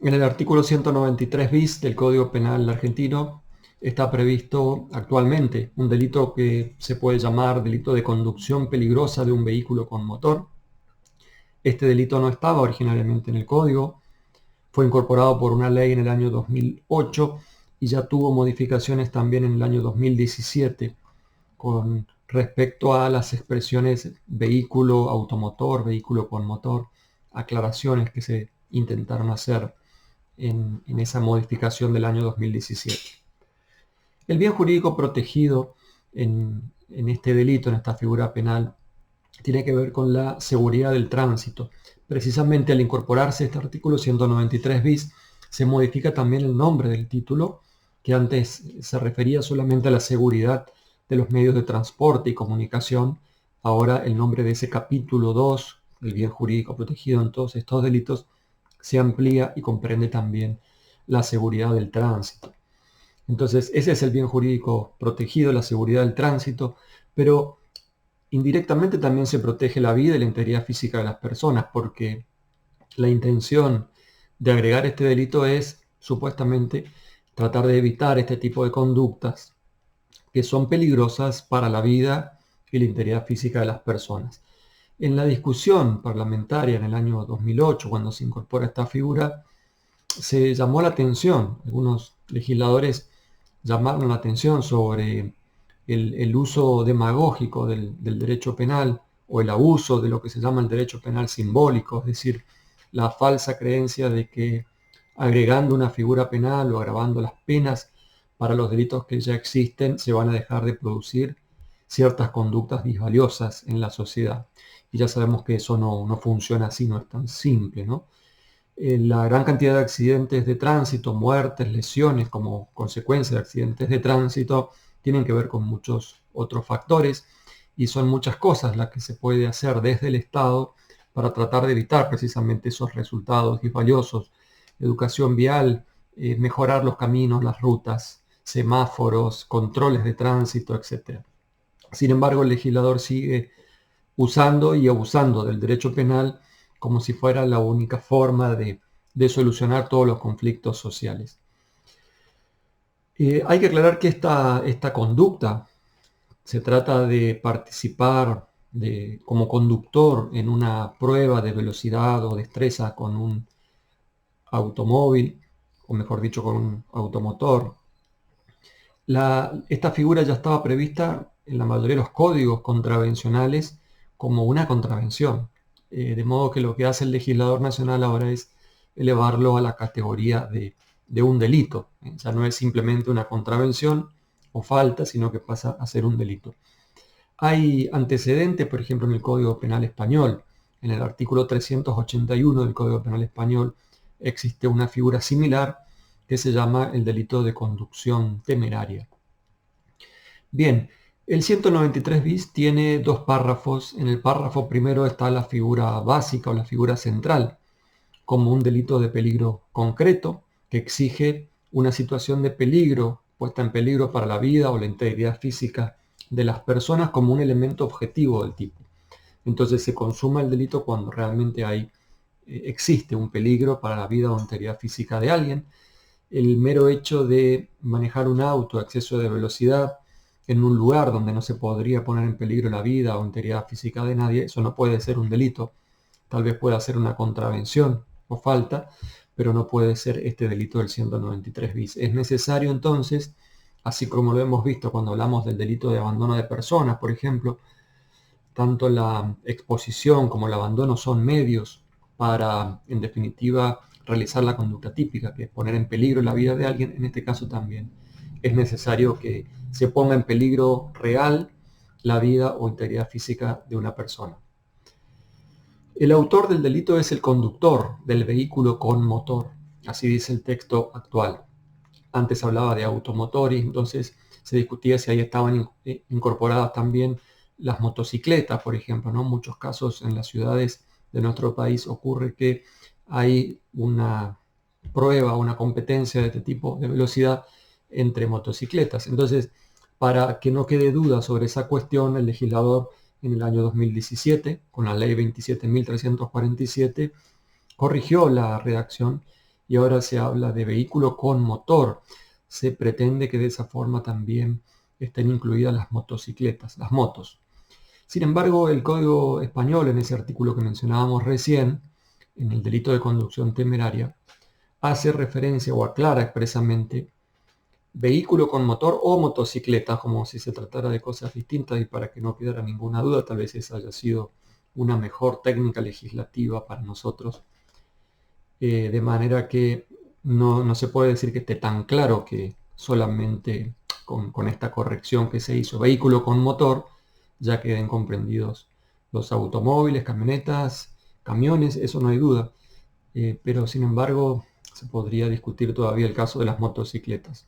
En el artículo 193 bis del Código Penal argentino está previsto actualmente un delito que se puede llamar delito de conducción peligrosa de un vehículo con motor. Este delito no estaba originariamente en el Código, fue incorporado por una ley en el año 2008 y ya tuvo modificaciones también en el año 2017 con respecto a las expresiones vehículo automotor, vehículo con motor, aclaraciones que se intentaron hacer en esa modificación del año 2017. El bien jurídico protegido en este delito, en esta figura penal, tiene que ver con la seguridad del tránsito. Precisamente al incorporarse este artículo 193 bis, se modifica también el nombre del título, que antes se refería solamente a la seguridad de los medios de transporte y comunicación. Ahora el nombre de ese capítulo 2, el bien jurídico protegido en todos estos delitos, se amplía y comprende también la seguridad del tránsito. Entonces, ese es el bien jurídico protegido, la seguridad del tránsito, pero indirectamente también se protege la vida y la integridad física de las personas, porque la intención de agregar este delito es supuestamente tratar de evitar este tipo de conductas que son peligrosas para la vida y la integridad física de las personas. En la discusión parlamentaria en el año 2008, cuando se incorpora esta figura, se llamó la atención, algunos legisladores llamaron la atención sobre el uso demagógico del derecho penal o el abuso de lo que se llama el derecho penal simbólico, es decir, la falsa creencia de que agregando una figura penal o agravando las penas para los delitos que ya existen se van a dejar de producir ciertas conductas disvaliosas en la sociedad. Y ya sabemos que eso no funciona así, no es tan simple, ¿no? La gran cantidad de accidentes de tránsito, muertes, lesiones como consecuencia de accidentes de tránsito, tienen que ver con muchos otros factores y son muchas cosas las que se puede hacer desde el Estado para tratar de evitar precisamente esos resultados disvaliosos. Educación vial, mejorar los caminos, las rutas, semáforos, controles de tránsito, etc. Sin embargo, el legislador sigue usando y abusando del derecho penal como si fuera la única forma de solucionar todos los conflictos sociales. Hay que aclarar que esta conducta se trata de participar como conductor en una prueba de velocidad o destreza con un automóvil, o mejor dicho, con un automotor. Esta figura ya estaba prevista en la mayoría de los códigos contravencionales como una contravención, de modo que lo que hace el legislador nacional ahora es elevarlo a la categoría de un delito. Ya no es simplemente una contravención o falta, sino que pasa a ser un delito. Hay antecedentes, por ejemplo, en el Código Penal Español. En el artículo 381 del Código Penal Español existe una figura similar que se llama el delito de conducción temeraria. Bien, el 193 bis tiene dos párrafos. En el párrafo primero está la figura básica o la figura central, como un delito de peligro concreto que exige una situación de peligro, puesta en peligro para la vida o la integridad física de las personas como un elemento objetivo del tipo. Entonces se consuma el delito cuando realmente existe un peligro para la vida o integridad física de alguien. El mero hecho de manejar un auto a exceso de velocidad en un lugar donde no se podría poner en peligro la vida o integridad física de nadie, eso no puede ser un delito. Tal vez pueda ser una contravención o falta, pero no puede ser este delito del 193 bis. Es necesario entonces, así como lo hemos visto cuando hablamos del delito de abandono de personas, por ejemplo, tanto la exposición como el abandono son medios para, en definitiva, realizar la conducta típica, que es poner en peligro la vida de alguien. En este caso también es necesario que se ponga en peligro real la vida o integridad física de una persona. El autor del delito es el conductor del vehículo con motor, así dice el texto actual. Antes hablaba de automotor y entonces se discutía si ahí estaban incorporadas también las motocicletas, por ejemplo, ¿no? En muchos casos en las ciudades de nuestro país ocurre que hay una prueba, una competencia de este tipo de velocidad entre motocicletas. Entonces, para que no quede duda sobre esa cuestión, el legislador en el año 2017, con la ley 27.347, corrigió la redacción y ahora se habla de vehículo con motor. Se pretende que de esa forma también estén incluidas las motocicletas, las motos. Sin embargo, el Código Español, en ese artículo que mencionábamos recién, en el delito de conducción temeraria, hace referencia o aclara expresamente vehículo con motor o motocicleta, como si se tratara de cosas distintas, y para que no quedara ninguna duda, tal vez esa haya sido una mejor técnica legislativa para nosotros, de manera que no se puede decir que esté tan claro que solamente con esta corrección que se hizo, vehículo con motor, ya queden comprendidos los automóviles, camionetas, camiones, eso no hay duda. Pero sin embargo se podría discutir todavía el caso de las motocicletas.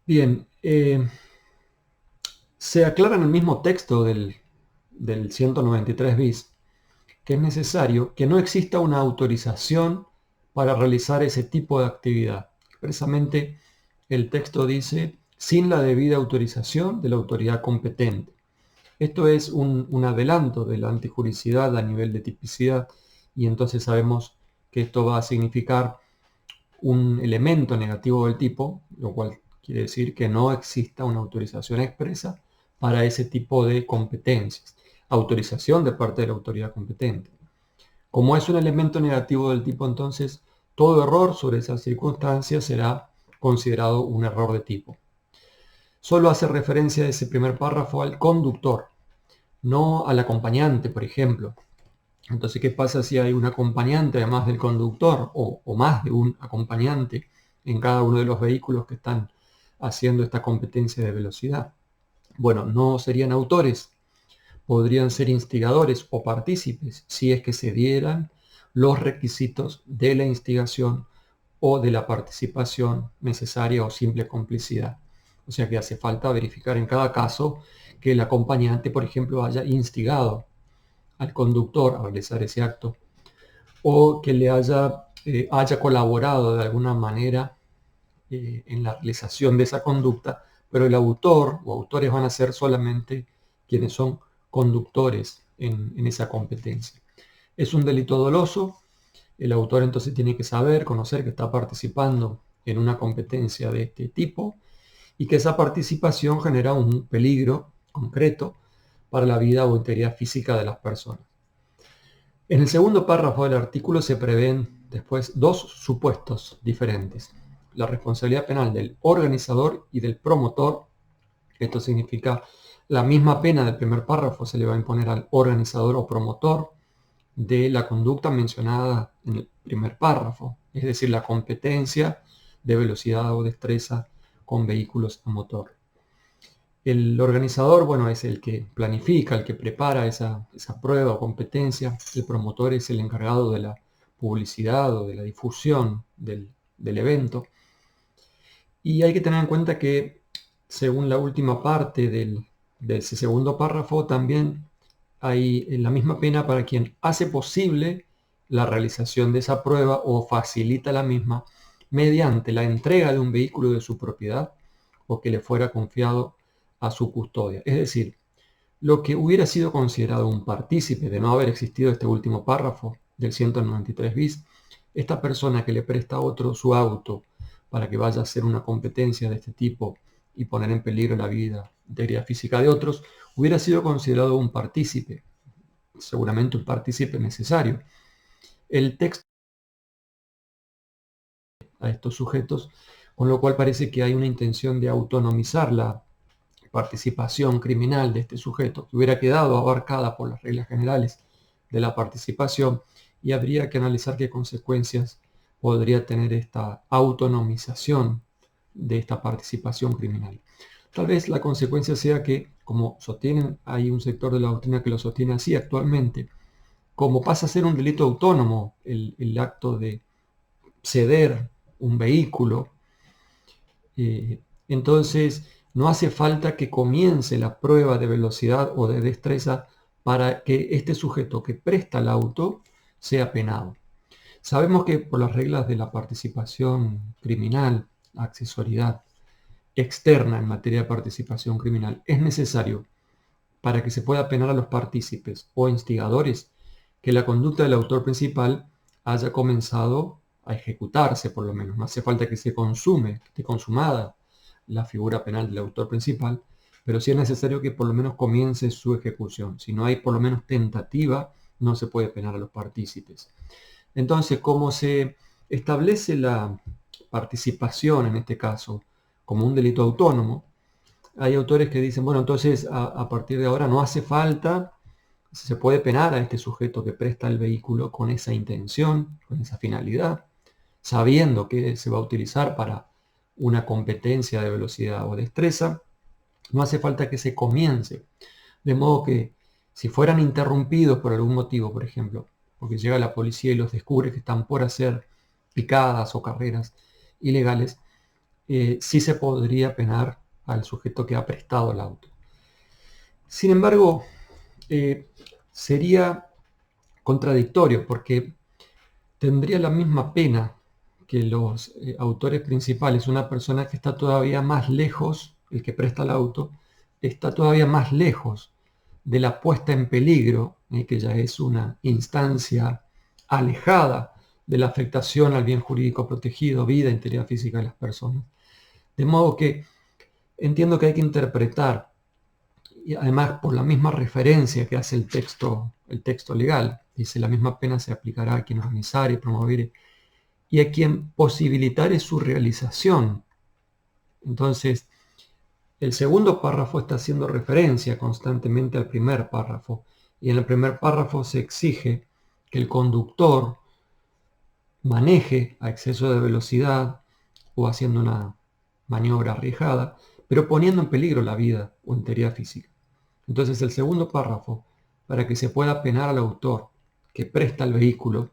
Bien, se aclara en el mismo texto del 193 bis que es necesario que no exista una autorización para realizar ese tipo de actividad. Expresamente el texto dice sin la debida autorización de la autoridad competente. Esto es un adelanto de la antijuricidad a nivel de tipicidad, y entonces sabemos que esto va a significar un elemento negativo del tipo, lo cual quiere decir que no exista una autorización expresa para ese tipo de competencias. Autorización de parte de la autoridad competente. Como es un elemento negativo del tipo, entonces todo error sobre esas circunstancias será considerado un error de tipo. Solo hace referencia ese primer párrafo al conductor, no al acompañante, por ejemplo. Entonces, ¿qué pasa si hay un acompañante además del conductor o más de un acompañante en cada uno de los vehículos que están haciendo esta competencia de velocidad? Bueno, no serían autores, podrían ser instigadores o partícipes si es que se dieran los requisitos de la instigación o de la participación necesaria o simple complicidad. O sea que hace falta verificar en cada caso que el acompañante, por ejemplo, haya instigado al conductor a realizar ese acto, o que le haya colaborado de alguna manera en la realización de esa conducta, pero el autor o autores van a ser solamente quienes son conductores en esa competencia. Es un delito doloso, el autor entonces tiene que saber, conocer que está participando en una competencia de este tipo y que esa participación genera un peligro concreto para la vida o integridad física de las personas. En el segundo párrafo del artículo se prevén después dos supuestos diferentes: la responsabilidad penal del organizador y del promotor. Esto significa la misma pena del primer párrafo se le va a imponer al organizador o promotor de la conducta mencionada en el primer párrafo, es decir, la competencia de velocidad o destreza con vehículos a motor. El organizador, bueno, es el que planifica, el que prepara esa prueba o competencia. El promotor es el encargado de la publicidad o de la difusión del evento. Y hay que tener en cuenta que, según la última parte de ese segundo párrafo, también hay la misma pena para quien hace posible la realización de esa prueba o facilita la misma mediante la entrega de un vehículo de su propiedad o que le fuera confiado a su custodia. Es decir, lo que hubiera sido considerado un partícipe de no haber existido este último párrafo del 193 bis, esta persona que le presta a otro su auto para que vaya a hacer una competencia de este tipo y poner en peligro la vida, integridad física de otros, hubiera sido considerado un partícipe, seguramente un partícipe necesario. El texto a estos sujetos, con lo cual parece que hay una intención de autonomizar la participación criminal de este sujeto, que hubiera quedado abarcada por las reglas generales de la participación, y habría que analizar qué consecuencias podría tener esta autonomización de esta participación criminal. Tal vez la consecuencia sea que, como sostienen, hay un sector de la doctrina que lo sostiene así actualmente, como pasa a ser un delito autónomo el acto de ceder un vehículo, entonces no hace falta que comience la prueba de velocidad o de destreza para que este sujeto que presta el auto sea penado. Sabemos que por las reglas de la participación criminal, la accesoriedad externa en materia de participación criminal, es necesario, para que se pueda penar a los partícipes o instigadores, que la conducta del autor principal haya comenzado a ejecutarse, por lo menos. No hace falta que se consume, que esté consumada la figura penal del autor principal, pero sí es necesario que por lo menos comience su ejecución. Si no hay por lo menos tentativa, no se puede penar a los partícipes. Entonces, como se establece la participación en este caso como un delito autónomo, hay autores que dicen, bueno, entonces a partir de ahora no hace falta, se puede penar a este sujeto que presta el vehículo con esa intención, con esa finalidad, sabiendo que se va a utilizar para una competencia de velocidad o destreza. No hace falta que se comience. De modo que si fueran interrumpidos por algún motivo, por ejemplo, porque llega la policía y los descubre que están por hacer picadas o carreras ilegales, sí se podría penar al sujeto que ha prestado el auto. Sin embargo, sería contradictorio porque tendría la misma pena que los autores principales. Una persona que está todavía más lejos, el que presta el auto, está todavía más lejos de la puesta en peligro, que ya es una instancia alejada de la afectación al bien jurídico protegido, vida, integridad física de las personas. De modo que entiendo que hay que interpretar, y además por la misma referencia que hace el texto legal, dice la misma pena se aplicará a quien organizar y promover y a quien posibilitare su realización. Entonces, el segundo párrafo está haciendo referencia constantemente al primer párrafo, y en el primer párrafo se exige que el conductor maneje a exceso de velocidad o haciendo una maniobra arriesgada, pero poniendo en peligro la vida o integridad física. Entonces, el segundo párrafo, para que se pueda penar al autor que presta el vehículo,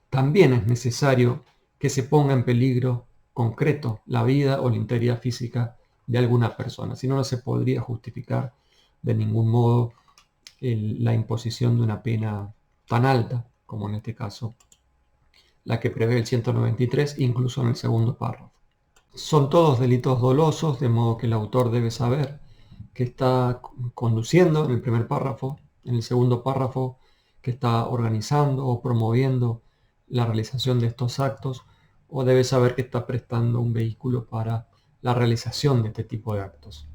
también es necesario que se ponga en peligro concreto la vida o la integridad física de alguna persona. Si no, no se podría justificar de ningún modo la imposición de una pena tan alta, como en este caso la que prevé el 193, incluso en el segundo párrafo. Son todos delitos dolosos, de modo que el autor debe saber que está conduciendo en el primer párrafo, en el segundo párrafo que está organizando o promoviendo la realización de estos actos, o debe saber que está prestando un vehículo para la realización de este tipo de actos.